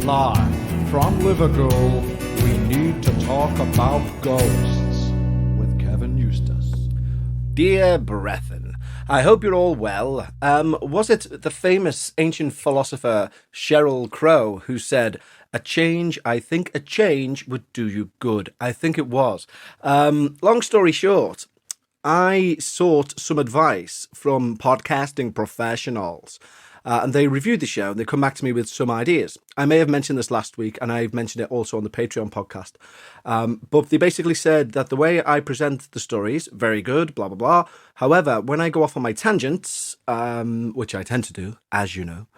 Live from Liverpool, we need to talk about ghosts with Kevin Eustace. Dear brethren, I hope you're all well. Was it the famous ancient philosopher Sheryl Crow who said, I think a change would do you good? I think it was. Long story short, I sought some advice from podcasting professionals. And they reviewed the show and they come back to me with some ideas. I may have mentioned this last week and I've mentioned it also on the Patreon podcast. But they basically said that the way I present the stories, very good, blah, blah, blah. However, when I go off on my tangents, which I tend to do, as you know,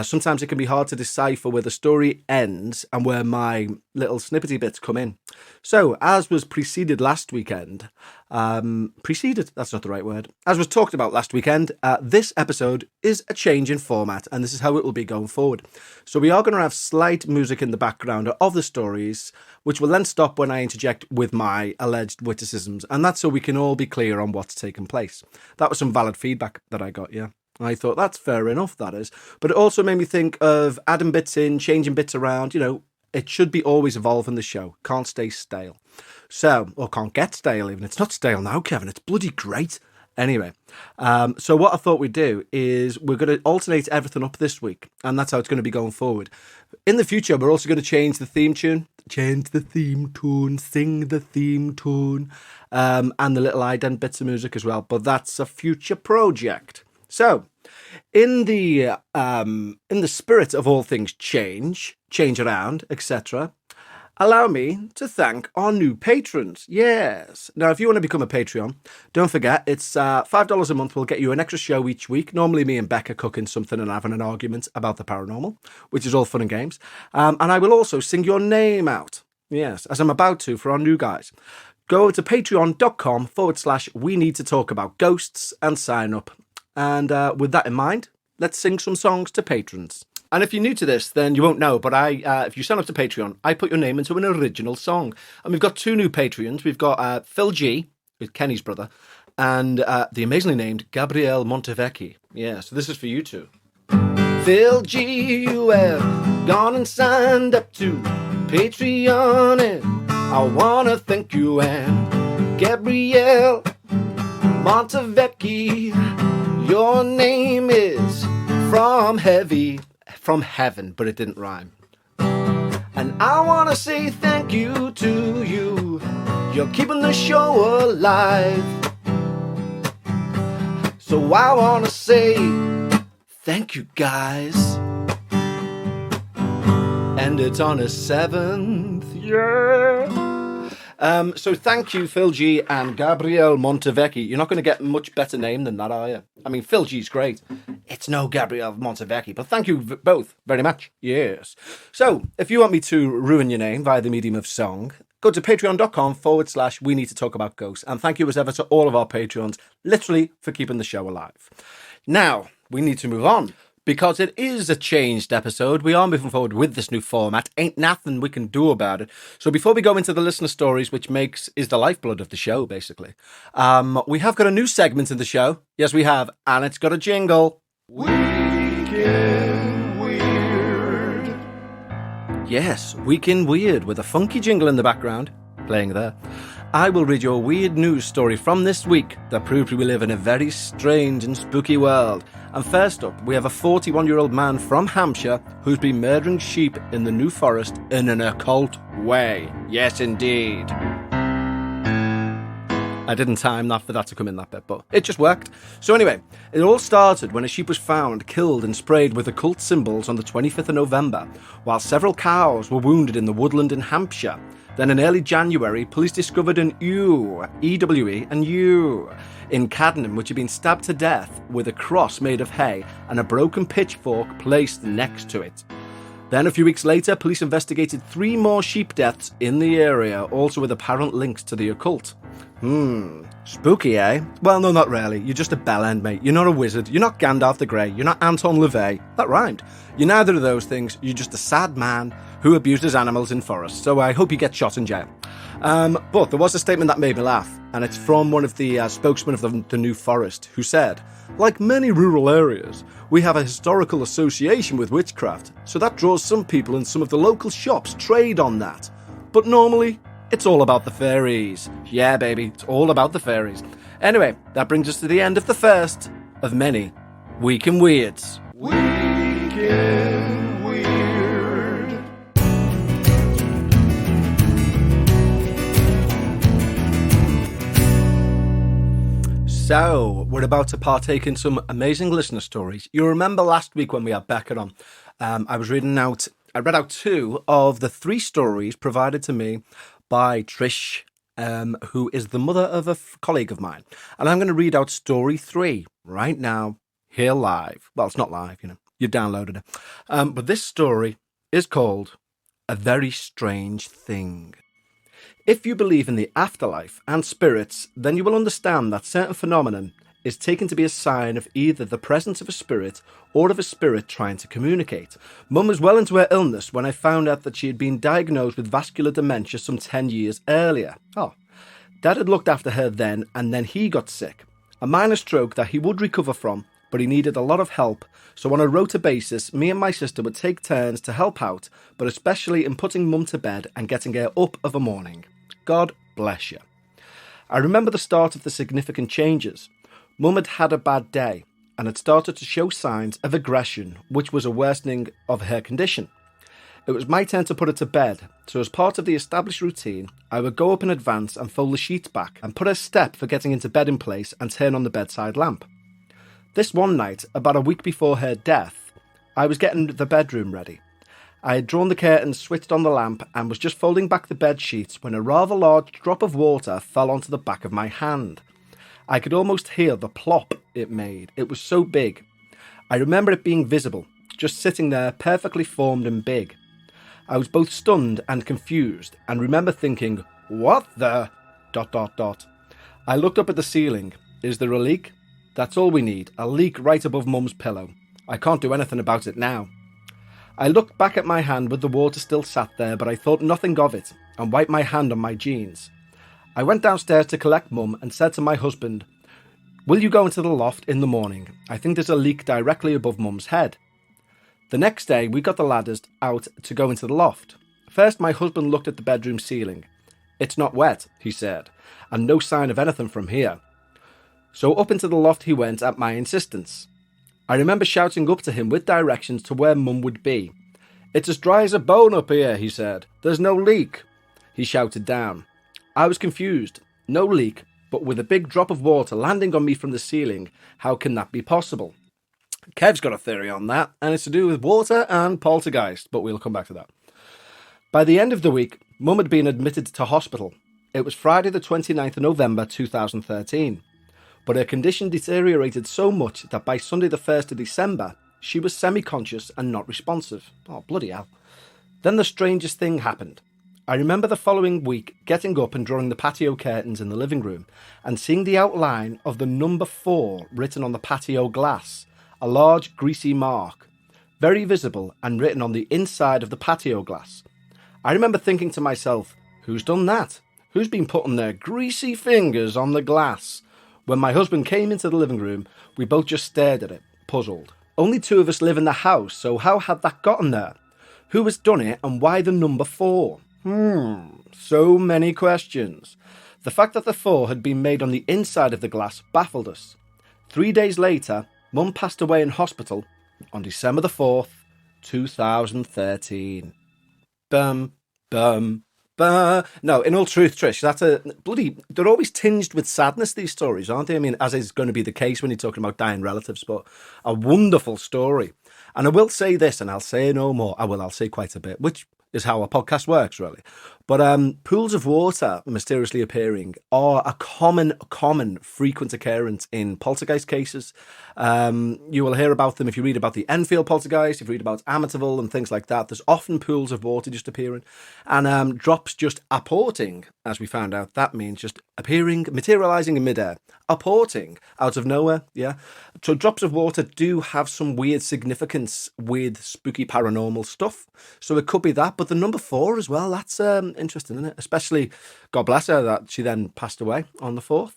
sometimes it can be hard to decipher where the story ends and where my little snippety bits come in. So, as was preceded last weekend, that's not the right word, as was talked about last weekend, this episode is a change in format, and this is how it will be going forward. So we are going to have slight music in the background of the stories, which will then stop when I interject with my alleged witticisms, and that's so we can all be clear on what's taken place. That was some valid feedback that I got, yeah. I thought, that's fair enough, that is. But it also made me think of adding bits in, changing bits around. You know, it should be always evolving the show. Can't stay stale. So, or can't get stale even. It's not stale now, Kevin. It's bloody great. Anyway, so what I thought we'd do is we're going to alternate everything up this week. And that's how it's going to be going forward. In the future, we're also going to change the theme tune. Change the theme tune, sing the theme tune, and the little ident bits of music as well. But that's a future project. So, in the spirit of all things change around, etc., allow me to thank our new patrons. Yes. Now, if you want to become a Patreon, don't forget, it's $5 a month will get you an extra show each week. Normally me and Becca cooking something and having an argument about the paranormal, which is all fun and games. And I will also sing your name out. Yes, as I'm about to for our new guys. Go over to patreon.com/we need to talk about ghosts and sign up. And with that in mind, let's sing some songs to patrons. And if you're new to this, then you won't know, but if you sign up to Patreon, I put your name into an original song. And we've got two new Patreons. We've got Phil G, with Kenny's brother, and the amazingly named Gabriele Montevecchi. Yeah, so this is for you two. Phil G, you have gone and signed up to Patreon, and I want to thank you, and Gabriele Montevecchi. Your name is from heaven, but it didn't rhyme. And I want to say thank you to you. You're keeping the show alive. So I want to say thank you, guys. And it's on a 7th, yeah. So thank you, Phil G and Gabriele Montevecchi. You're not going to get much better name than that, are you? I mean, Phil G's great. It's no Gabriele Montevecchi, but thank you both very much. Yes. So if you want me to ruin your name via the medium of song, go to patreon.com/we need to talk about ghosts. And thank you as ever to all of our Patreons, literally for keeping the show alive. Now, we need to move on. Because it is a changed episode, we are moving forward with this new format. Ain't nothing we can do about it. So before we go into the listener stories, which is the lifeblood of the show, basically, we have got a new segment in the show. Yes, we have. And it's got a jingle. Weekend Weird. Yes, Weekend Weird, with a funky jingle in the background, playing there. I will read you a weird news story from this week that proves we live in a very strange and spooky world. And first up, we have a 41-year-old man from Hampshire who's been murdering sheep in the New Forest in an occult way. Yes, indeed. I didn't time that for that to come in that bit, but it just worked. So anyway, it all started when a sheep was found, killed and sprayed with occult symbols on the 25th of November, while several cows were wounded in the woodland in Hampshire. Then in early January, police discovered an ewe, E-W-E, and ewe, in Cadnam, which had been stabbed to death with a cross made of hay and a broken pitchfork placed next to it. Then a few weeks later, police investigated 3 more sheep deaths in the area, also with apparent links to the occult. Spooky, eh? Well, no, not really. You're just a bellend, mate. You're not a wizard. You're not Gandalf the Grey. You're not Anton LaVey. That rhymed. You're neither of those things. You're just a sad man who abused his animals in forests. So I hope you get shot in jail. But there was a statement that made me laugh, and it's from one of the spokesmen of the New Forest, who said, "Like many rural areas, we have a historical association with witchcraft, so that draws some people and some of the local shops trade on that. But normally, it's all about the fairies." Yeah, baby, it's all about the fairies. Anyway, that brings us to the end of the first of many Week in Weirds. Weekend Weird. So, we're about to partake in some amazing listener stories. You remember last week when we had Becca on, I read out 2 of the 3 stories provided to me by Trish, who is the mother of a colleague of mine. And I'm going to read out story 3 right now, here live. Well, it's not live, you've downloaded it. But this story is called A Very Strange Thing. If you believe in the afterlife and spirits, then you will understand that certain phenomenon is taken to be a sign of either the presence of a spirit or of a spirit trying to communicate. Mum was well into her illness when I found out that she had been diagnosed with vascular dementia some 10 years earlier. Dad had looked after her then, and then he got sick. A minor stroke that he would recover from, but he needed a lot of help, so on a rota basis, me and my sister would take turns to help out, but especially in putting Mum to bed and getting her up of a morning. God bless you. I remember the start of the significant changes. Mum had had a bad day and had started to show signs of aggression, which was a worsening of her condition. It was my turn to put her to bed, so as part of the established routine, I would go up in advance and fold the sheets back and put her step for getting into bed in place and turn on the bedside lamp. This one night, about a week before her death, I was getting the bedroom ready. I had drawn the curtains, switched on the lamp, and was just folding back the bed sheets when a rather large drop of water fell onto the back of my hand. I could almost hear the plop it made. It was so big. I remember it being visible, just sitting there, perfectly formed and big. I was both stunned and confused, and remember thinking, "What the... ... I looked up at the ceiling. Is there a leak? That's all we need, a leak right above Mum's pillow. I can't do anything about it now." I looked back at my hand with the water still sat there, but I thought nothing of it, and wiped my hand on my jeans. I went downstairs to collect Mum and said to my husband, "Will you go into the loft in the morning? I think there's a leak directly above Mum's head." The next day, we got the ladders out to go into the loft. First, my husband looked at the bedroom ceiling. "It's not wet," he said, "and no sign of anything from here." So up into the loft he went at my insistence. I remember shouting up to him with directions to where Mum would be. "It's as dry as a bone up here," he said. "There's no leak." He shouted down. I was confused. No leak, but with a big drop of water landing on me from the ceiling. How can that be possible? Kev's got a theory on that, and it's to do with water and poltergeist, but we'll come back to that. By the end of the week, Mum had been admitted to hospital. It was Friday the 29th of November 2013. But her condition deteriorated so much that by Sunday the 1st of December, she was semi-conscious and not responsive. Oh, bloody hell. Then the strangest thing happened. I remember the following week getting up and drawing the patio curtains in the living room and seeing the outline of the number 4 written on the patio glass, a large greasy mark, very visible and written on the inside of the patio glass. I remember thinking to myself, who's done that? Who's been putting their greasy fingers on the glass? When my husband came into the living room, we both just stared at it, puzzled. Only 2 of us live in the house, so how had that gotten there? Who has done it and why the number 4? So many questions. The fact that the 4 had been made on the inside of the glass baffled us. 3 days later, Mum passed away in hospital on December the 4th, 2013. Bum, bum, bum. No, in all truth, Trish, that's a bloody... They're always tinged with sadness, these stories, aren't they? I mean, as is going to be the case when you're talking about dying relatives, but a wonderful story. And I will say this, and I'll say no more. I'll say quite a bit, which is how a podcast works, really. But pools of water mysteriously appearing are a common, frequent occurrence in poltergeist cases. You will hear about them if you read about the Enfield poltergeist, if you read about Amityville and things like that. There's often pools of water just appearing, and drops just apporting, as we found out. That means just appearing, materializing in midair, apporting out of nowhere. Yeah, so drops of water do have some weird significance with spooky paranormal stuff. So it could be that, but the number 4 as well. That's interesting, isn't it? Especially, God bless her, that she then passed away on the 4th.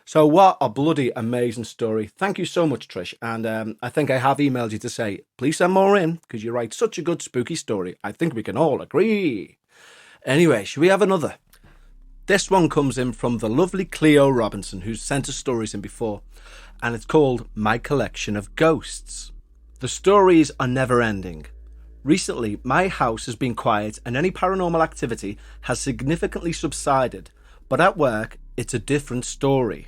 So what a bloody amazing story. Thank you so much, Trish. And I think I have emailed you to say, please send more in, because you write such a good spooky story. I think we can all agree. Anyway, should we have another? This one comes in from the lovely Cleo Robinson, who's sent us stories in before. And it's called My Collection of Ghosts. The stories are never ending. Recently, my house has been quiet and any paranormal activity has significantly subsided, but at work, it's a different story.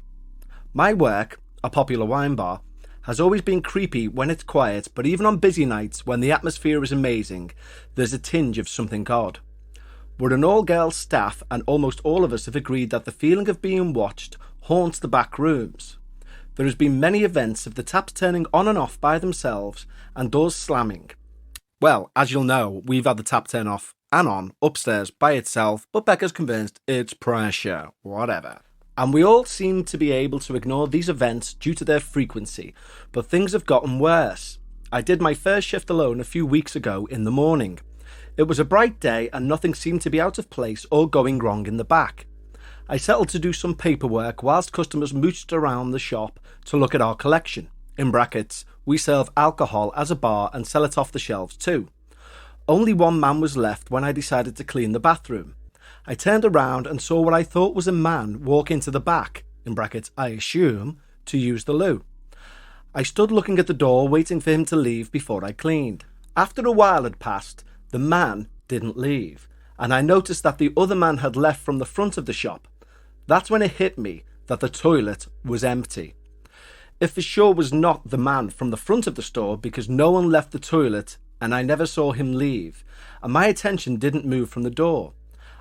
My work, a popular wine bar, has always been creepy when it's quiet, but even on busy nights when the atmosphere is amazing, there's a tinge of something odd. We're an all-girls staff and almost all of us have agreed that the feeling of being watched haunts the back rooms. There has been many events of the taps turning on and off by themselves and doors slamming. Well, as you'll know, we've had the tap turn off and on upstairs by itself, but Becca's convinced it's pressure, whatever. And we all seem to be able to ignore these events due to their frequency, but things have gotten worse. I did my first shift alone a few weeks ago in the morning. It was a bright day and nothing seemed to be out of place or going wrong in the back. I settled to do some paperwork whilst customers mooched around the shop to look at our collection. In brackets, we serve alcohol as a bar and sell it off the shelves too. Only one man was left when I decided to clean the bathroom. I turned around and saw what I thought was a man walk into the back, in brackets, I assume, to use the loo. I stood looking at the door waiting for him to leave before I cleaned. After a while had passed, the man didn't leave, and I noticed that the other man had left from the front of the shop. That's when it hit me that the toilet was empty. It for sure was not the man from the front of the store because no one left the toilet and I never saw him leave, and my attention didn't move from the door.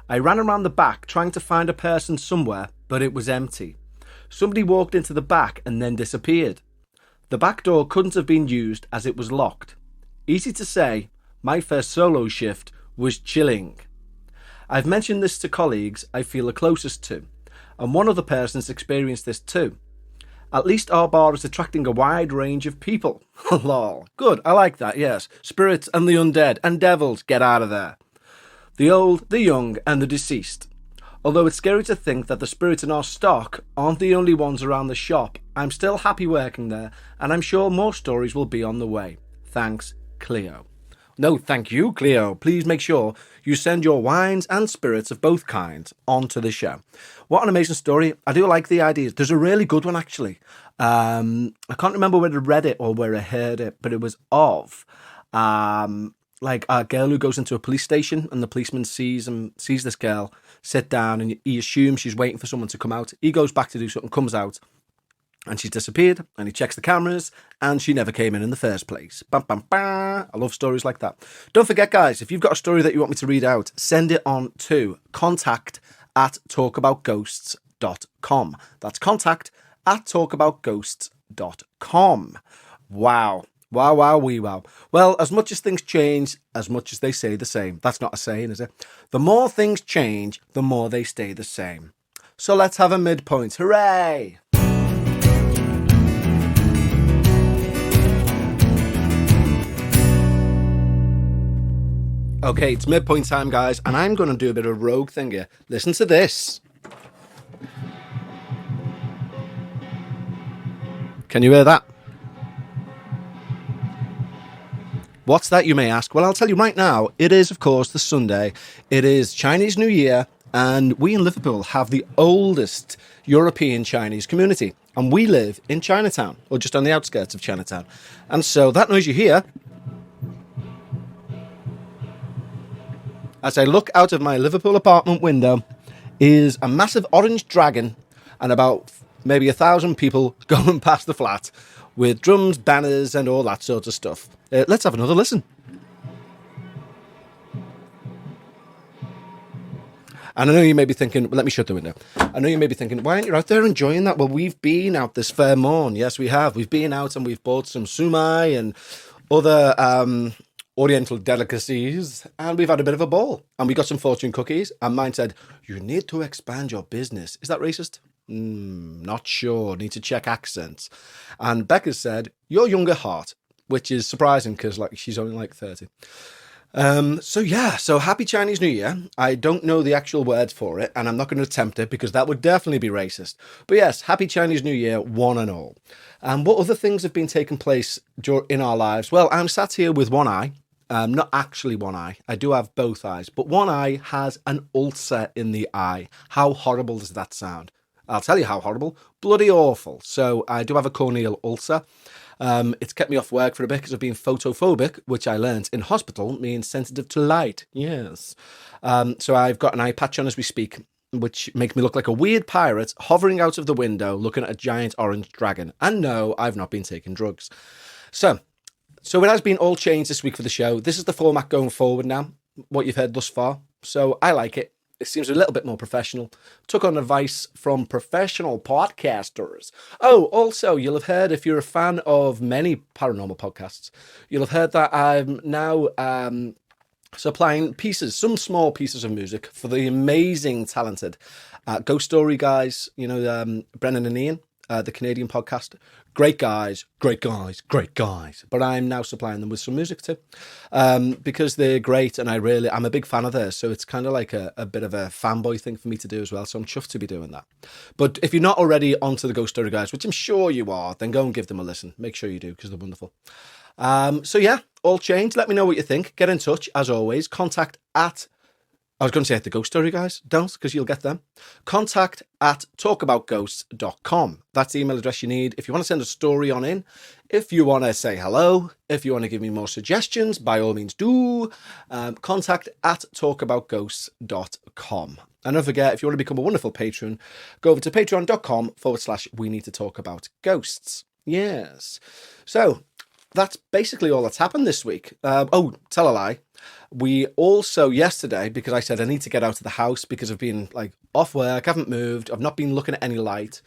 I ran around the back trying to find a person somewhere, but it was empty. Somebody walked into the back and then disappeared. The back door couldn't have been used as it was locked. Easy to say, my first solo shift was chilling. I've mentioned this to colleagues I feel the closest to, and one other person's experienced this too. At least our bar is attracting a wide range of people. Lol. Good, I like that, yes. Spirits and the undead and devils, get out of there. The old, the young and the deceased. Although it's scary to think that the spirits in our stock aren't the only ones around the shop, I'm still happy working there and I'm sure more stories will be on the way. Thanks, Cleo. No, thank you, Cleo. Please make sure you send your wines and spirits of both kinds onto the show. What an amazing story. I do like the ideas. There's a really good one, actually. I can't remember where I read it or where I heard it, but it was of like a girl who goes into a police station and the policeman sees this girl sit down and he assumes she's waiting for someone to come out. He goes back to do something, comes out, and she's disappeared, and he checks the cameras, and she never came in the first place. Bam, bam, bam. I love stories like that. Don't forget, guys, if you've got a story that you want me to read out, send it on to contact@talkaboutghosts.com. That's contact@talkaboutghosts.com. Wow. Wow, wow, wee wow. Well, as much as things change, as much as they stay the same. That's not a saying, is it? The more things change, the more they stay the same. So let's have a midpoint. Hooray! Okay, it's midpoint time, guys, and I'm going to do a bit of rogue thing here. Listen to this. Can you hear that? What's that, you may ask? Well, I'll tell you right now. It is, of course, the Sunday. It is Chinese New Year, and we in Liverpool have the oldest European Chinese community, and we live in Chinatown, or just on the outskirts of Chinatown. And so that noise you hear, as I look out of my Liverpool apartment window, is a massive orange dragon and about maybe 1,000 people going past the flat with drums, banners and all that sort of stuff. Let's have another listen. And I know you may be thinking, well, let me shut the window. I know you may be thinking, why aren't you out there enjoying that? Well, we've been out this fair morn. Yes, we have. We've been out and we've bought some sumai and other oriental delicacies, and we've had a bit of a ball. And we got some fortune cookies, and mine said, you need to expand your business. Is that racist? Not sure. Need to check accents. And Becca said, your younger heart, which is surprising because she's only like 30. So happy Chinese New Year. I don't know the actual word for it, and I'm not going to attempt it because that would definitely be racist. But yes, happy Chinese New Year, one and all. And what other things have been taking place in our lives? Well, I'm sat here with one eye. Not actually one eye. I do have both eyes, but one eye has an ulcer in the eye. How horrible does that sound? I'll tell you how horrible. Bloody awful. So I do have a corneal ulcer. It's kept me off work for a bit because of being photophobic, which I learned in hospital means sensitive to light. Yes. So I've got an eye patch on as we speak, which makes me look like a weird pirate hovering out of the window looking at a giant orange dragon. And no, I've not been taking drugs. So it has been all changed this week for the show. This is the format going forward now, what you've heard thus far. So I like it. It seems a little bit more professional. Took on advice from professional podcasters. Oh, also, you'll have heard, if you're a fan of many paranormal podcasts, you'll have heard that I'm now supplying some small pieces of music for the amazing, talented Ghost Story guys, Brennan and Ian, the Canadian podcast. Great guys. But I'm now supplying them with some music too, because they're great, and I'm a big fan of theirs. So it's kind of like a bit of a fanboy thing for me to do as well. So I'm chuffed to be doing that. But if you're not already onto the Ghost Story guys, which I'm sure you are, then go and give them a listen. Make sure you do, because they're wonderful. So yeah, all changed. Let me know what you think. Get in touch as always. I was going to say at the Ghost Story guys. Don't, because you'll get them. contact@talkaboutghosts.com. That's the email address you need. If you want to send a story on in, if you want to say hello, if you want to give me more suggestions, by all means do. Contact@talkaboutghosts.com. And don't forget, if you want to become a wonderful patron, go over to patreon.com/we need to talk about ghosts. Yes. So that's basically all that's happened this week. Tell a lie. We also, yesterday, because I said I need to get out of the house because I've been off work, I haven't moved, I've not been looking at any light.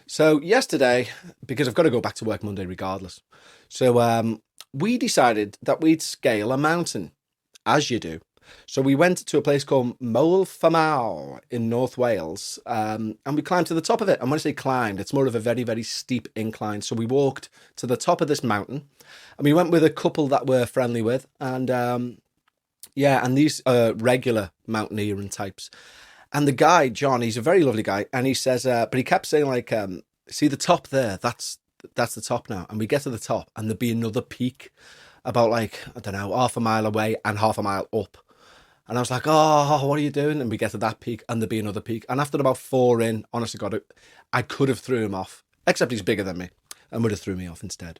So yesterday, because I've got to go back to work Monday regardless. So we decided that we'd scale a mountain, as you do. So we went to a place called Moel Famau in North Wales, and we climbed to the top of it. And when I say climbed, it's more of a very, very steep incline. So we walked to the top of this mountain, and we went with a couple that we're friendly with, and and these regular mountaineering types. And the guy, John, he's a very lovely guy, and he says, but he kept saying see the top there, that's the top now. And we get to the top, and there'd be another peak about half a mile away and half a mile up. And I was like, oh, what are you doing? And we get to that peak, and there'd be another peak. And after about 4 in, honestly, God, I could have threw him off, except he's bigger than me, and would have threw me off instead.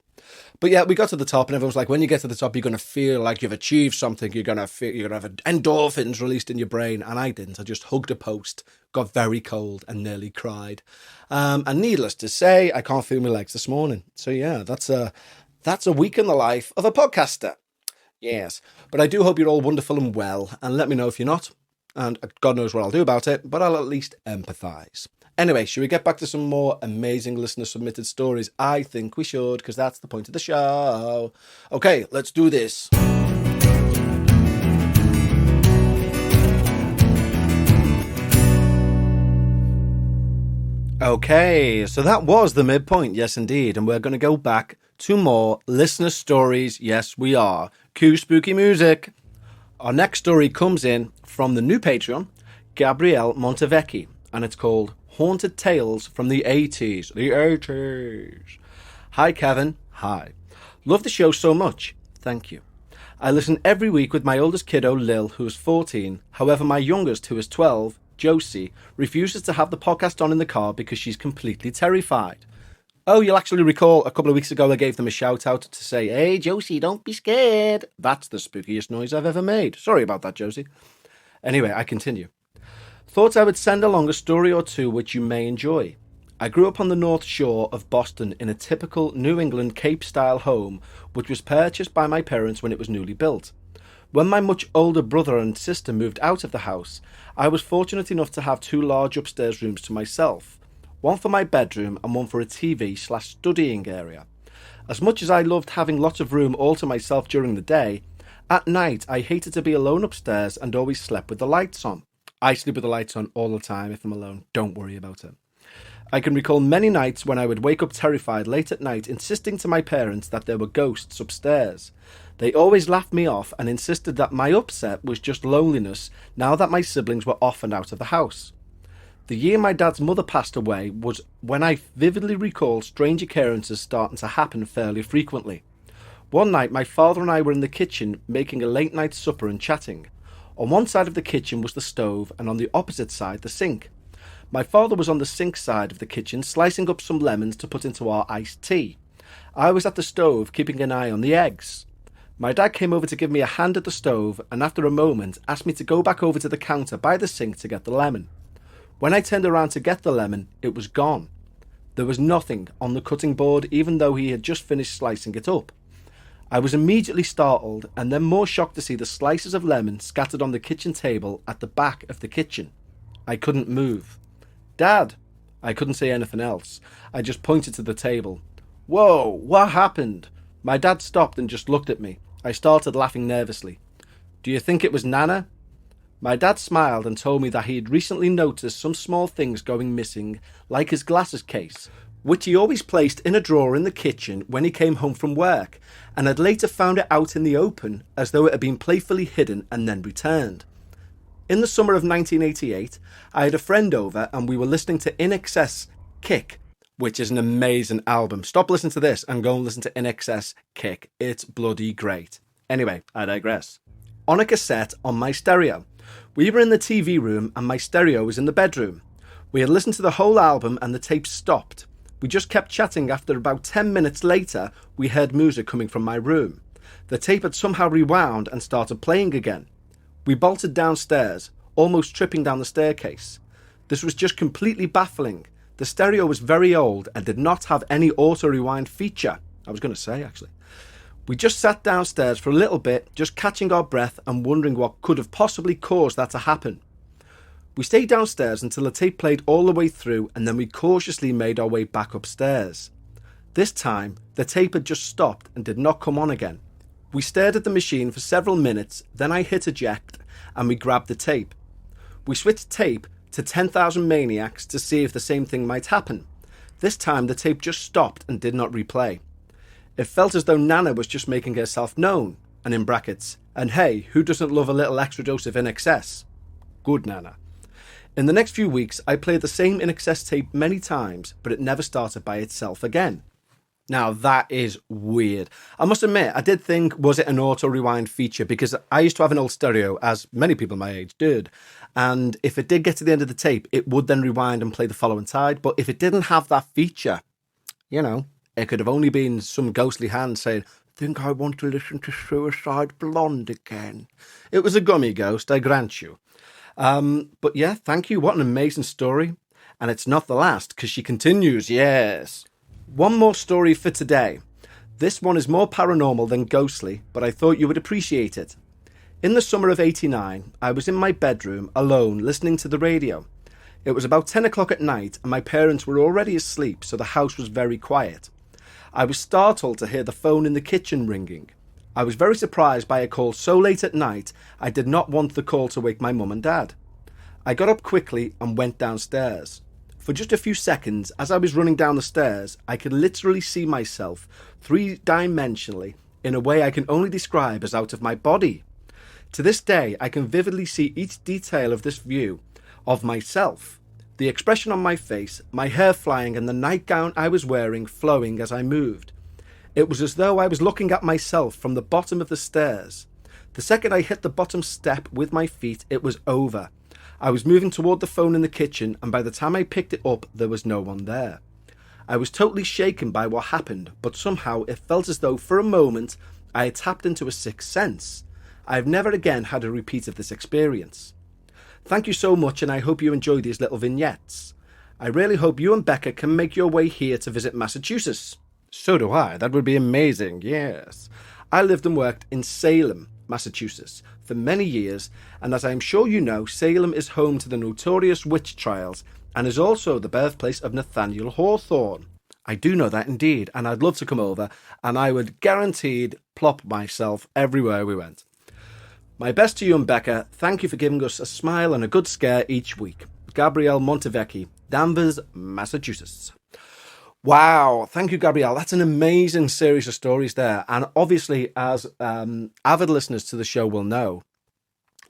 But yeah, we got to the top, and everyone was like, when you get to the top, you're going to feel like you've achieved something. You're going to have endorphins released in your brain. And I didn't. I just hugged a post, got very cold, and nearly cried. And needless to say, I can't feel my legs this morning. So yeah, that's a week in the life of a podcaster. Yes, but I do hope you're all wonderful and well, and let me know if you're not, and God knows what I'll do about it, but I'll at least empathise. Anyway, should we get back to some more amazing listener-submitted stories? I think we should, because that's the point of the show. Okay, let's do this. Okay, so that was the midpoint, yes indeed, and we're going to go back to more listener stories. Yes, we are. Cue spooky music. Our next story comes in from the new Patreon, Gabrielle Montevecchi, and it's called Haunted Tales from the 80s. The 80s. Hi, Kevin. Hi. Love the show so much. Thank you. I listen every week with my oldest kiddo, Lil, who is 14. However, my youngest, who is 12, Josie, refuses to have the podcast on in the car because she's completely terrified. Oh, you'll actually recall a couple of weeks ago I gave them a shout out to say, hey, Josie, don't be scared. That's the spookiest noise I've ever made. Sorry about that, Josie. Anyway, I continue. Thought I would send along a story or two which you may enjoy. I grew up on the North Shore of Boston in a typical New England Cape-style home which was purchased by my parents when it was newly built. When my much older brother and sister moved out of the house, I was fortunate enough to have 2 large upstairs rooms to myself, one for my bedroom and one for a TV/studying area. As much as I loved having lots of room all to myself during the day, at night I hated to be alone upstairs and always slept with the lights on. I sleep with the lights on all the time if I'm alone, don't worry about it. I can recall many nights when I would wake up terrified late at night, insisting to my parents that there were ghosts upstairs. They always laughed me off and insisted that my upset was just loneliness now that my siblings were off and out of the house. The year my dad's mother passed away was when I vividly recall strange occurrences starting to happen fairly frequently. One night my father and I were in the kitchen making a late night supper and chatting. On one side of the kitchen was the stove and on the opposite side the sink. My father was on the sink side of the kitchen slicing up some lemons to put into our iced tea. I was at the stove keeping an eye on the eggs. My dad came over to give me a hand at the stove and after a moment asked me to go back over to the counter by the sink to get the lemon. When I turned around to get the lemon, it was gone. There was nothing on the cutting board even though he had just finished slicing it up. I was immediately startled and then more shocked to see the slices of lemon scattered on the kitchen table at the back of the kitchen. I couldn't move. "Dad!" I couldn't say anything else. I just pointed to the table. "Whoa, what happened?" My dad stopped and just looked at me. I started laughing nervously. "Do you think it was Nana?" My dad smiled and told me that he had recently noticed some small things going missing, like his glasses case, which he always placed in a drawer in the kitchen when he came home from work, and had later found it out in the open as though it had been playfully hidden and then returned. In the summer of 1988, I had a friend over and we were listening to INXS Kick, which is an amazing album. Stop listening to this and go and listen to INXS Kick. It's bloody great. Anyway, I digress. On a cassette on my stereo. We were in the TV room and my stereo was in the bedroom. We had listened to the whole album and the tape stopped. We just kept chatting. After about 10 minutes later, we heard music coming from my room. The tape had somehow rewound and started playing again. We bolted downstairs, almost tripping down the staircase. This was just completely baffling. The stereo was very old and did not have any auto-rewind feature. I was going to say, actually. We just sat downstairs for a little bit, just catching our breath and wondering what could have possibly caused that to happen. We stayed downstairs until the tape played all the way through and then we cautiously made our way back upstairs. This time, the tape had just stopped and did not come on again. We stared at the machine for several minutes, then I hit eject and we grabbed the tape. We switched tape to 10,000 Maniacs to see if the same thing might happen. This time the tape just stopped and did not replay. It felt as though Nana was just making herself known, and in brackets, and hey, who doesn't love a little extra dose of INXS? Good Nana. In the next few weeks, I played the same INXS tape many times, but it never started by itself again. Now that is weird. I must admit, I did think, was it an auto rewind feature? Because I used to have an old stereo, as many people my age did. And if it did get to the end of the tape, it would then rewind and play the following side. But if it didn't have that feature, you know, it could have only been some ghostly hand saying, "Think I want to listen to Suicide Blonde again." It was a gummy ghost, I grant you. But yeah, thank you. What an amazing story. And it's not the last, because she continues, yes. One more story for today. This one is more paranormal than ghostly, but I thought you would appreciate it. In the summer of '89, I was in my bedroom alone listening to the radio. It was about 10 o'clock at night and my parents were already asleep, so the house was very quiet. I was startled to hear the phone in the kitchen ringing. I was very surprised by a call so late at night. I did not want the call to wake my mum and dad. I got up quickly and went downstairs. For just a few seconds, as I was running down the stairs, I could literally see myself three-dimensionally in a way I can only describe as out of my body. To this day, I can vividly see each detail of this view of myself. The expression on my face, my hair flying and the nightgown I was wearing flowing as I moved. It was as though I was looking at myself from the bottom of the stairs. The second I hit the bottom step with my feet, it was over. I was moving toward the phone in the kitchen and by the time I picked it up, there was no one there. I was totally shaken by what happened, but somehow it felt as though for a moment I had tapped into a sixth sense. I have never again had a repeat of this experience. Thank you so much and I hope you enjoy these little vignettes. I really hope you and Becca can make your way here to visit Massachusetts. So do I. That would be amazing, yes. I lived and worked in Salem Massachusetts, for many years, and as I am sure you know, Salem is home to the notorious witch trials and is also the birthplace of Nathaniel Hawthorne. I do know that indeed, and I'd love to come over, and I would guaranteed plop myself everywhere we went. My best to you and Becca. Thank you for giving us a smile and a good scare each week. Gabrielle Montevecchi, Danvers, Massachusetts. Wow, thank you, Gabrielle. That's an amazing series of stories there. And obviously, as avid listeners to the show will know,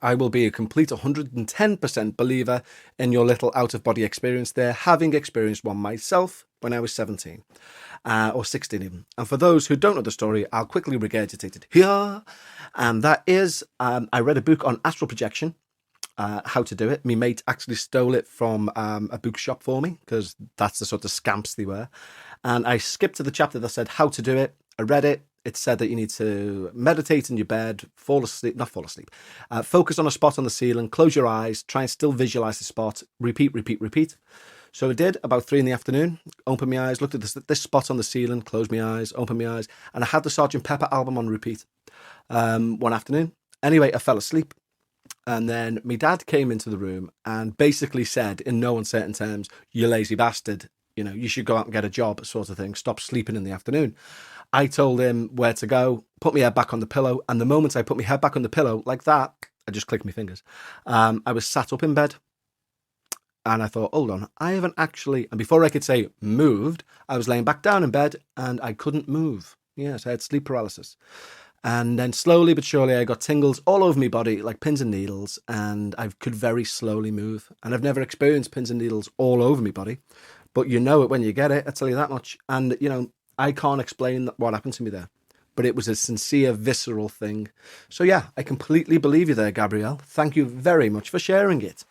I will be a complete 110% believer in your little out-of-body experience there, having experienced one myself when I was 17 or 16 even. And for those who don't know the story, I'll quickly regurgitate it here. And that is, I read a book on astral projection, how to do it. My mate actually stole it from a bookshop for me because that's the sort of scamps they were. And I skipped to the chapter that said how to do it. I read it. It said that you need to meditate in your bed, focus on a spot on the ceiling, close your eyes, try and still visualize the spot, repeat. So I did about 3 PM, opened my eyes, looked at this spot on the ceiling, closed my eyes, opened my eyes, and I had the Sgt. Pepper album on repeat one afternoon. Anyway, I fell asleep. And then my dad came into the room and basically said, in no uncertain terms, you lazy bastard, you should go out and get a job, sort of thing. Stop sleeping in the afternoon. I told him where to go, put my head back on the pillow. And the moment I put my head back on the pillow like that, I just clicked my fingers. I was sat up in bed and I thought, hold on, I haven't actually. And before I could say moved, I was laying back down in bed and I couldn't move. Yes, I had sleep paralysis. And then slowly but surely I got tingles all over my body like pins and needles, and I could very slowly move. And I've never experienced pins and needles all over my body, but you know it when you get it, I tell you that much. And, I can't explain what happened to me there, but it was a sincere, visceral thing. So yeah, I completely believe you there, Gabrielle. Thank you very much for sharing it.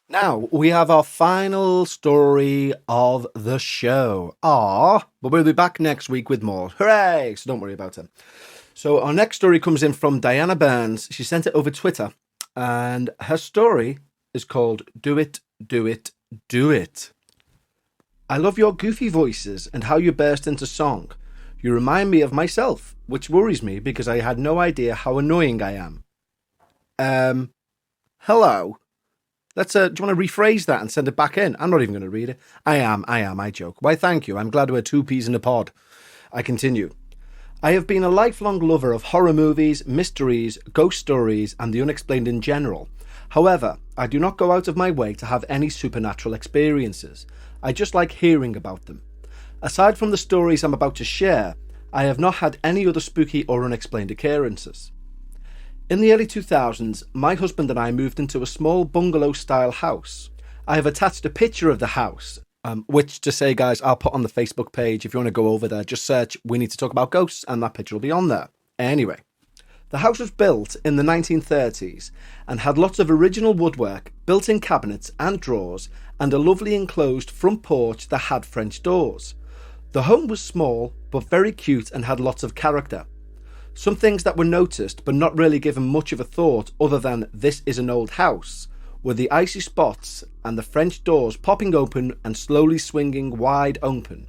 Now, we have our final story of the show. But we'll be back next week with more. Hooray! So don't worry about it. So our next story comes in from Diana Burns. She sent it over Twitter, and her story is called Do It, Do It, Do It. I love your goofy voices and how you burst into song. You remind me of myself, which worries me because I had no idea how annoying I am. Hello? Do you want to rephrase that and send it back in? I'm not even going to read it. I am, I joke. Why, thank you. I'm glad we're 2 peas in a pod. I continue. I have been a lifelong lover of horror movies, mysteries, ghost stories, and the unexplained in general. However, I do not go out of my way to have any supernatural experiences. I just like hearing about them. Aside from the stories I'm about to share, I have not had any other spooky or unexplained occurrences. In the early 2000s, my husband and I moved into a small bungalow-style house. I have attached a picture of the house, which, to say, guys, I'll put on the Facebook page. If you want to go over there, just search "We Need to Talk About Ghosts" and that picture will be on there. Anyway, the house was built in the 1930s and had lots of original woodwork, built-in cabinets and drawers, and a lovely enclosed front porch that had French doors. The home was small, but very cute and had lots of character. Some things that were noticed, but not really given much of a thought other than "this is an old house," were the icy spots and the French doors popping open and slowly swinging wide open.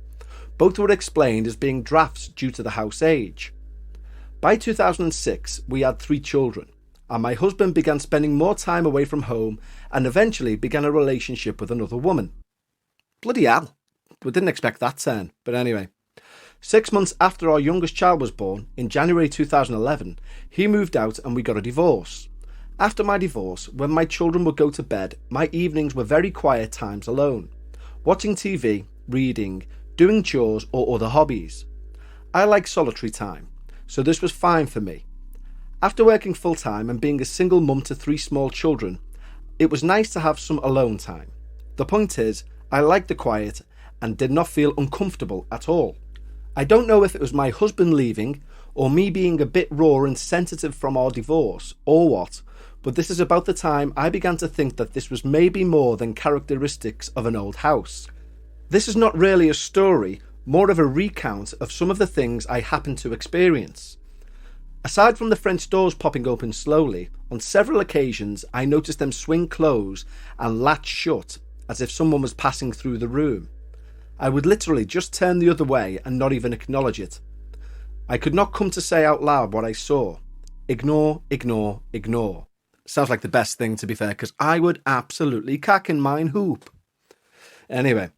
Both were explained as being drafts due to the house age. By 2006, we had 3 children, and my husband began spending more time away from home and eventually began a relationship with another woman. Bloody hell, we didn't expect that turn, but anyway. 6 months after our youngest child was born, in January 2011, he moved out and we got a divorce. After my divorce, when my children would go to bed, my evenings were very quiet times alone, watching TV, reading, doing chores or other hobbies. I like solitary time, so this was fine for me. After working full-time and being a single mum to 3 small children, it was nice to have some alone time. The point is, I liked the quiet and did not feel uncomfortable at all. I don't know if it was my husband leaving or me being a bit raw and sensitive from our divorce or what, but this is about the time I began to think that this was maybe more than characteristics of an old house. This is not really a story, more of a recount of some of the things I happened to experience. Aside from the French doors popping open slowly, on several occasions I noticed them swing close and latch shut as if someone was passing through the room. I would literally just turn the other way and not even acknowledge it. I could not come to say out loud what I saw. ignore, ignore, ignore. Sounds like the best thing, to be fair, because I would absolutely cack in mine hoop. Anyway,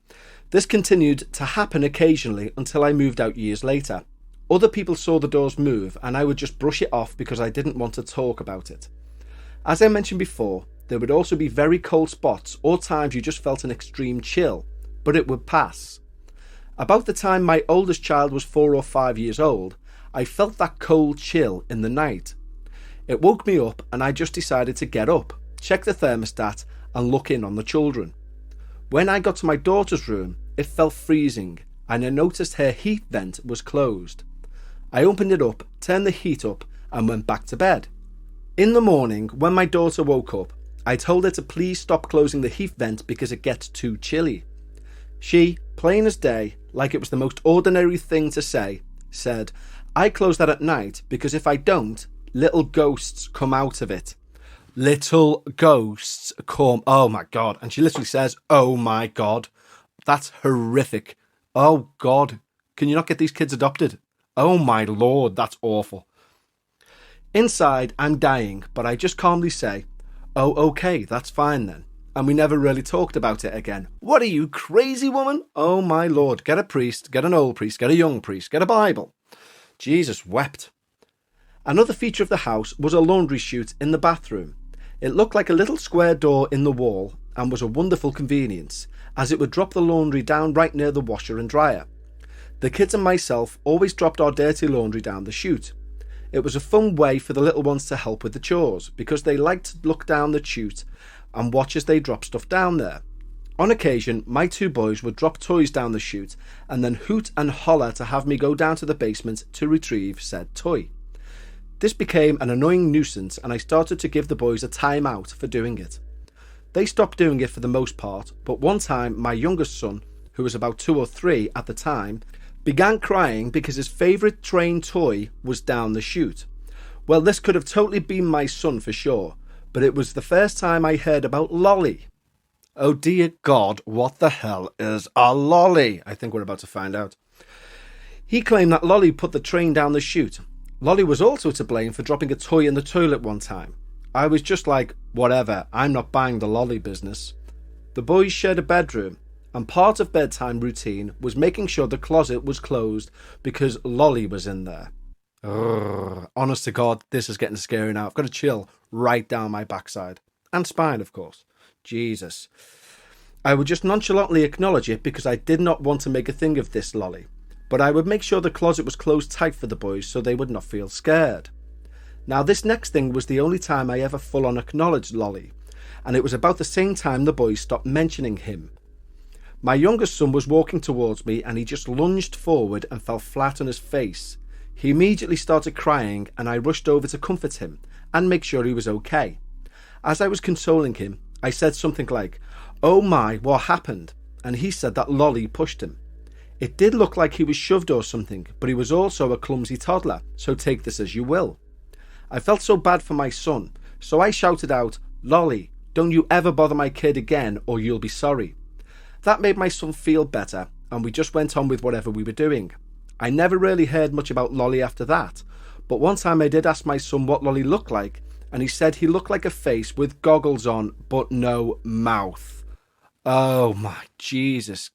this continued to happen occasionally until I moved out years later. Other people saw the doors move and I would just brush it off because I didn't want to talk about it. As I mentioned before, there would also be very cold spots or times you just felt an extreme chill, but it would pass. About the time my oldest child was 4 or 5 years old, I felt that cold chill in the night. It woke me up and I just decided to get up, check the thermostat and look in on the children. When I got to my daughter's room, it felt freezing and I noticed her heat vent was closed. I opened it up, turned the heat up and went back to bed. In the morning, when my daughter woke up, I told her to please stop closing the heat vent because it gets too chilly. She, plain as day, like it was the most ordinary thing to say, said, I close that at night because if I don't, little ghosts come out of it. Little ghosts come, oh my God. And she literally says, oh my God. That's horrific. Oh God, can you not get these kids adopted? Oh my Lord, that's awful. Inside, I'm dying, but I just calmly say, oh, okay, that's fine then. And we never really talked about it again. What are you, crazy woman? Oh my Lord, get a priest, get an old priest, get a young priest, get a Bible. Jesus wept. Another feature of the house was a laundry chute in the bathroom. It looked like a little square door in the wall and was a wonderful convenience, as it would drop the laundry down right near the washer and dryer. The kids and myself always dropped our dirty laundry down the chute. It was a fun way for the little ones to help with the chores, because they liked to look down the chute and watch as they drop stuff down there. On occasion, my 2 boys would drop toys down the chute and then hoot and holler to have me go down to the basement to retrieve said toy. This became an annoying nuisance and I started to give the boys a time out for doing it. They stopped doing it for the most part, but one time my youngest son, who was about 2 or 3 at the time, began crying because his favourite train toy was down the chute. Well, this could have totally been my son for sure, but it was the first time I heard about lolly. Oh dear God, what the hell is a lolly? I think we're about to find out. He claimed that Lolly put the train down the chute. Lolly was also to blame for dropping a toy in the toilet one time. I was just like, whatever, I'm not buying the lolly business. The boys shared a bedroom, and part of bedtime routine was making sure the closet was closed because Lolly was in there. Urgh, honest to God, this is getting scary now. I've got a chill right down my backside. And spine, of course. Jesus. I would just nonchalantly acknowledge it because I did not want to make a thing of this Lolly. But I would make sure the closet was closed tight for the boys so they would not feel scared. Now this next thing was the only time I ever full-on acknowledged Lolly. And it was about the same time the boys stopped mentioning him. My youngest son was walking towards me and he just lunged forward and fell flat on his face. He immediately started crying and I rushed over to comfort him and make sure he was okay. As I was consoling him, I said something like, "Oh my, what happened?" And he said that Lolly pushed him. It did look like he was shoved or something, but he was also a clumsy toddler, so take this as you will. I felt so bad for my son, so I shouted out, "Lolly, don't you ever bother my kid again or you'll be sorry." That made my son feel better, and we just went on with whatever we were doing. I never really heard much about Lolly after that, but one time I did ask my son what Lolly looked like, and he said he looked like a face with goggles on, but no mouth. Oh my Jesus.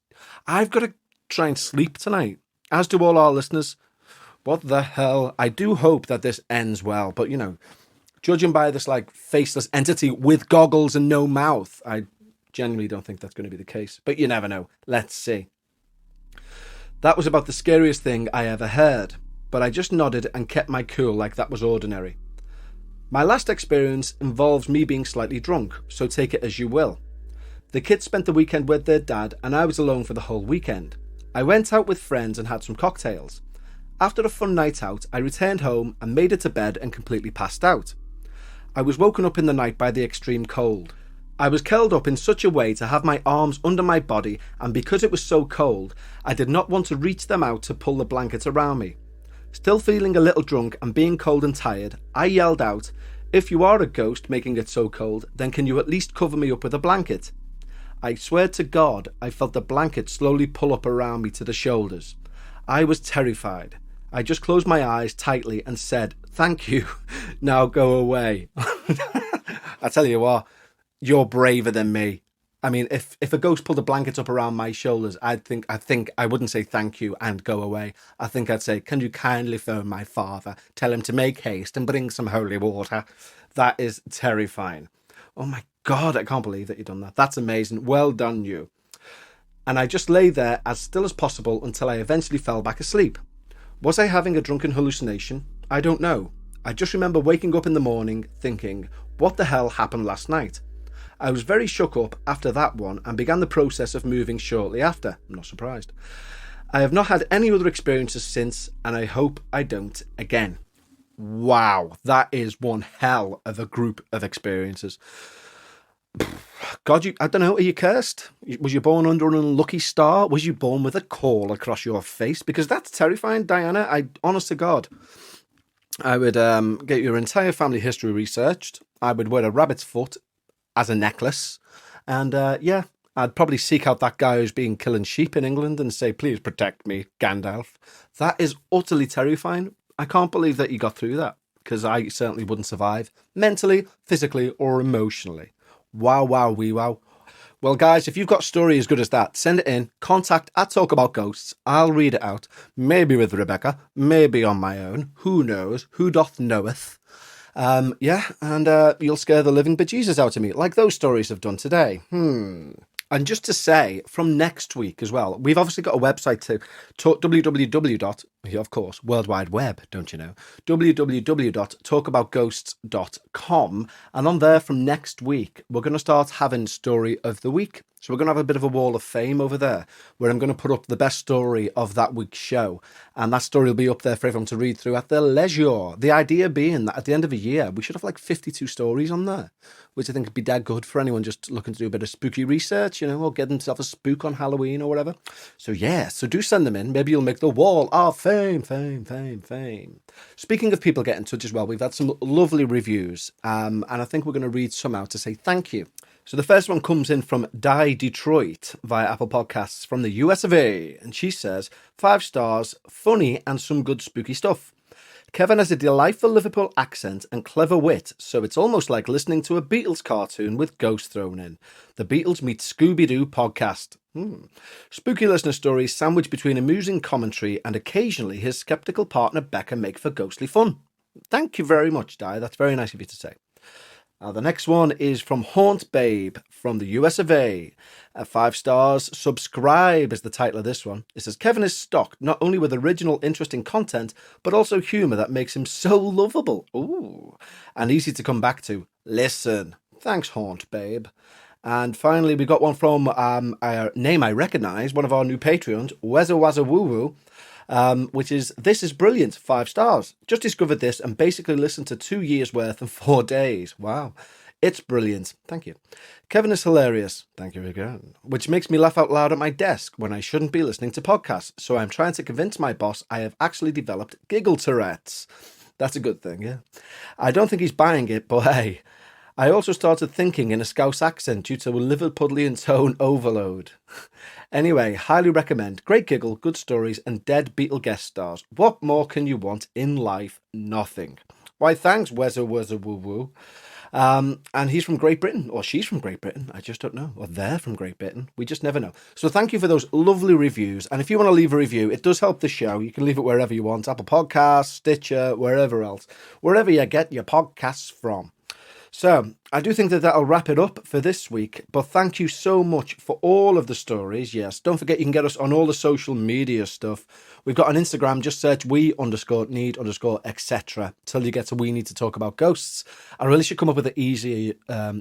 I've got to try and sleep tonight, as do all our listeners. What the hell? I do hope that this ends well, but judging by this faceless entity with goggles and no mouth, I genuinely don't think that's going to be the case, but you never know. Let's see. That was about the scariest thing I ever heard, but I just nodded and kept my cool like that was ordinary. My last experience involves me being slightly drunk, so take it as you will. The kids spent the weekend with their dad and I was alone for the whole weekend. I went out with friends and had some cocktails. After a fun night out, I returned home and made it to bed and completely passed out. I was woken up in the night by the extreme cold. I was curled up in such a way to have my arms under my body, and because it was so cold, I did not want to reach them out to pull the blanket around me. Still feeling a little drunk and being cold and tired, I yelled out, "If you are a ghost making it so cold, then can you at least cover me up with a blanket?" I swear to God, I felt the blanket slowly pull up around me to the shoulders. I was terrified. I just closed my eyes tightly and said, "Thank you," Now go away. I tell you what, you're braver than me. I mean, if a ghost pulled a blanket up around my shoulders, I think I wouldn't say thank you and go away. I think I'd say, can you kindly phone my father, tell him to make haste and bring some holy water. That is terrifying. Oh my God, I can't believe that you've done that. That's amazing. Well done, you. And I just lay there as still as possible until I eventually fell back asleep. Was I having a drunken hallucination? I don't know. I just remember waking up in the morning thinking, what the hell happened last night? I was very shook up after that one and began the process of moving shortly after. I'm not surprised. I have not had any other experiences since, and I hope I don't again. Wow, that is one hell of a group of experiences. God, I don't know, are you cursed? Was you born under an unlucky star? Was you born with a caul across your face? Because that's terrifying, Diana. Honest to God. I would get your entire family history researched. I would wear a rabbit's foot as a necklace. And I'd probably seek out that guy who's been killing sheep in England and say, please protect me, Gandalf. That is utterly terrifying. I can't believe that you got through that, because I certainly wouldn't survive, mentally, physically, or emotionally. Wow, wow, wee wow. Well, guys, if you've got a story as good as that, send it in. Contact at Talk About Ghosts. I'll read it out. Maybe with Rebecca, maybe on my own. Who knows? Who doth knoweth? And you'll scare the living bejesus out of me, like those stories have done today. And just to say, from next week as well, we've obviously got a website to www. Of course, World Wide Web, don't you know? www.talkaboutghosts.com. And on there from next week, we're going to start having Story of the Week. So we're going to have a bit of a wall of fame over there, where I'm going to put up the best story of that week's show. And that story will be up there for everyone to read through at their leisure. The idea being that at the end of a year, we should have like 52 stories on there, which I think would be dead good for anyone just looking to do a bit of spooky research, or get themselves a spook on Halloween or whatever. So do send them in. Maybe you'll make the wall of fame. Speaking of people getting in touch as well, we've had some lovely reviews, and I think we're going to read some out to say thank you. So the first one comes in from Di Detroit via Apple Podcasts from the US of A. And she says, 5 stars, funny and some good spooky stuff. Kevin has a delightful Liverpool accent and clever wit, so it's almost like listening to a Beatles cartoon with ghosts thrown in. The Beatles meet Scooby-Doo podcast. Spooky listener stories sandwiched between amusing commentary and occasionally his sceptical partner Becca make for ghostly fun. Thank you very much, Di. That's very nice of you to say. The next one is from Haunt Babe from the US of A. 5 stars. Subscribe is the title of this one. It says, Kevin is stocked not only with original, interesting content, but also humour that makes him so lovable. Ooh. And easy to come back to. Listen. Thanks, Haunt Babe. And finally, we got one from a name I recognise, one of our new Patreons, Wezza Wazza Woo Woo. Which is, this is brilliant, 5 stars. Just discovered this and basically listened to 2 years worth in 4 days. Wow. It's brilliant. Thank you. Kevin is hilarious. Thank you again. Which makes me laugh out loud at my desk when I shouldn't be listening to podcasts. So I'm trying to convince my boss I have actually developed giggle Tourette's. That's a good thing, yeah. I don't think he's buying it, but hey. I also started thinking in a Scouse accent due to a Liverpudlian tone overload. Anyway, highly recommend. Great giggle, good stories, and dead Beatle guest stars. What more can you want in life? Nothing. Why, thanks, Wezza Wezza Woo Woo. And he's from Great Britain, or she's from Great Britain. I just don't know. Or they're from Great Britain. We just never know. So thank you for those lovely reviews. And if you want to leave a review, it does help the show. You can leave it wherever you want. Apple Podcasts, Stitcher, wherever else. Wherever you get your podcasts from. So, I do think that that'll wrap it up for this week, but thank you so much for all of the stories. Yes, don't forget you can get us on all the social media stuff. We've got an Instagram, just search we_need_etc. till you get to We Need to Talk About Ghosts. I really should come up with an easier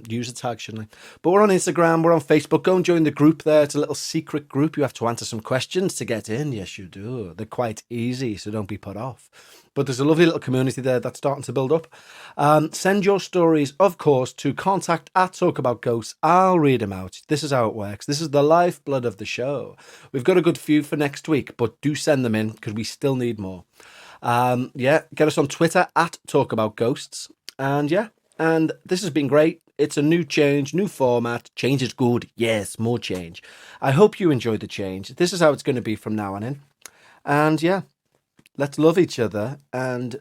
user tag, shouldn't I? But we're on Instagram, we're on Facebook. Go and join the group there. It's a little secret group. You have to answer some questions to get in. Yes, you do. They're quite easy, so don't be put off. But there's a lovely little community there that's starting to build up. Send your stories, of course, to contact@talkaboutghosts. I'll read them out. This is how it works. This is the lifeblood of the show. We've got a good few for next week, but do send them in because we still need more. Get us on Twitter @talkaboutghosts. And this has been great. It's a new change, new format. Change is good. Yes, more change. I hope you enjoyed the change. This is how it's going to be from now on in. And let's love each other and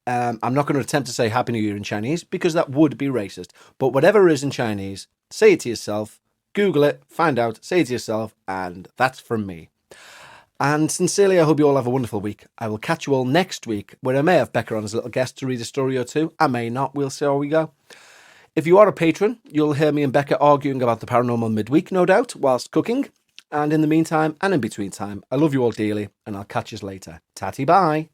I'm not going to attempt to say Happy New Year in Chinese because that would be racist. But whatever it is in Chinese, say it to yourself, Google it, find out, say it to yourself, and that's from me. And sincerely, I hope you all have a wonderful week. I will catch you all next week, where I may have Becca on as a little guest to read a story or two. I may not. We'll see how we go. If you are a patron, you'll hear me and Becca arguing about the paranormal midweek, no doubt, whilst cooking. And in the meantime, and in between time, I love you all dearly, and I'll catch you later. Tatty bye.